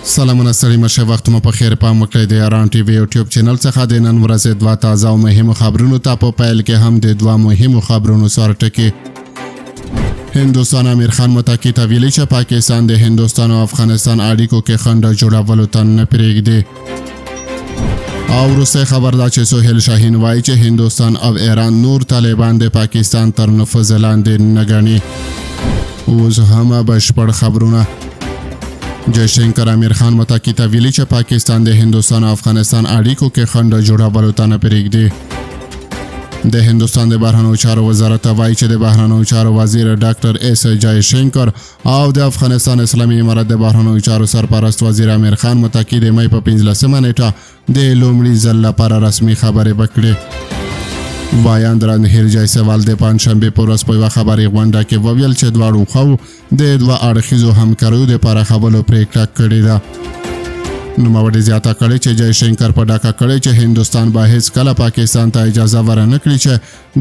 سلامونه ستړي مشه وخت مو په خیر پام وکړئ د ایران ټي وي یوټیوب چینل څخه د نن ورځې دوه تازه او مهمو خبرونو ته په پیل کې هم د دوه مهمو خبرونو سره ټکي. هندوستان امیر خان متکی ته ویلي چې پاکستان د هندوستان او افغانستان اړیکو کې خنډ جوړولو ته نه پرېږدي. او وروستی خبر دا چې سهیل شاهین وایي چې هندوستان او ایران نور طالبان د پاکستان تر نفوذ لاندې نه ګڼي. اوس هم بشپړ خبرونه. جयशंकर امیر خان متکی ته ویلي چې پاکستان د هندوستان او افغانستان اړیکو کې خنډ جوړولو ته نه پرېږدي. د هندوستان د بهرنیو چارو وزارت وایي چې د بهرنیو چارو وزیر ډاکټر اس جयशंकर او د افغانستان اسلامي امارت د بهرنیو چارو سرپرست وزیر امیر خان متکی د مې په 15 نیټه د لومړي ځل لپاره رسمي خبرې وکړې. وایاند رنهیر جایسوال د پنجشنبې په ورځ په یوه خبري غونډه کې وویل چې دواړو خواو د دوه اړخیزو همکاریو د پراخولو پرېکړه کړې ده. نوموړي زیاته کړې چې جयशंकर په ډاګه کړی چې هندوستان به هیڅکله پاکستان ته اجازه ورنه کړي چې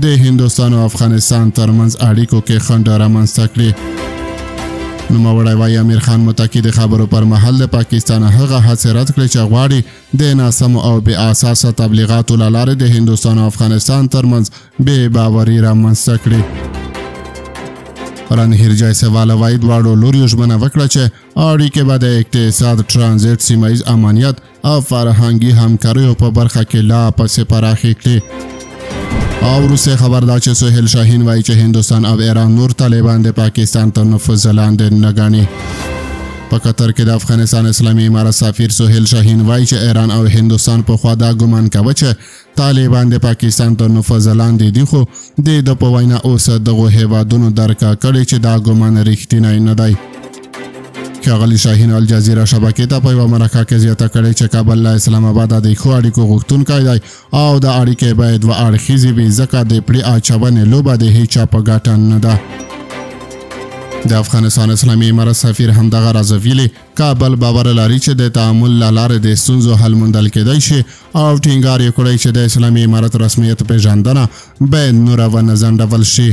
د هندوستان او افغانستان ترمنځ اړیکو کې خنډ رامنځته کړي. نوموړی وایي امیر خان متکی د خبرو پر مهال د پاکستان هغه هڅې رد کړې چې غواړي د ناسمو او بې اساسه تبلیغاتو له لارې د هندوستان او افغانستان ترمنځ بې باوري رامنځته کړي. رنهیر جایسوال وایي دواړو لوریو ژمنه وکړه چې اړیکې به د اقتصاد، ترانزیت، سیمه ییز امنیت او فرهنګي همکاریو په برخه کې لا پسې پراخې کړي. او وروستی خبر دا چې سهیل شاهین وایي چې هندوستان او ایران نور طالبان د پاکستان تر نفوذ لاندې نه ګڼي. په قطر کې د افغانستان اسلامي امارت سفیر سهیل شاهین وایي چې ایران او هندوستان پخوا دا ګمان کوه چې طالبان د پاکستان تر نفوذ لاندې دي، خو د ده په وینا اوس دغو هیوادونو درکه کړې چې دا ګمان رښتینی نه دی. ښاغلي شاهین الجزیره شبکې ته په یوه مرکه کې زیاته کړې چې کابل له اسلام آباد د ښو اړیکو غوښتونکی دی او د اړیکې باید دوه اړخیزې وي ځکه د پړې اچونې لوبه د هیچا په ګټه نه ده. د افغانستان اسلامي امارت سفیر همدغه راز ویلي کابل باور لري چې د تعامل له لارې د ستونزو حل موندل کېدای شي او ټینګار یې کړی چې د اسلامي امارت رسمیت پېژندنه باید نوره ونه ځنډول شي.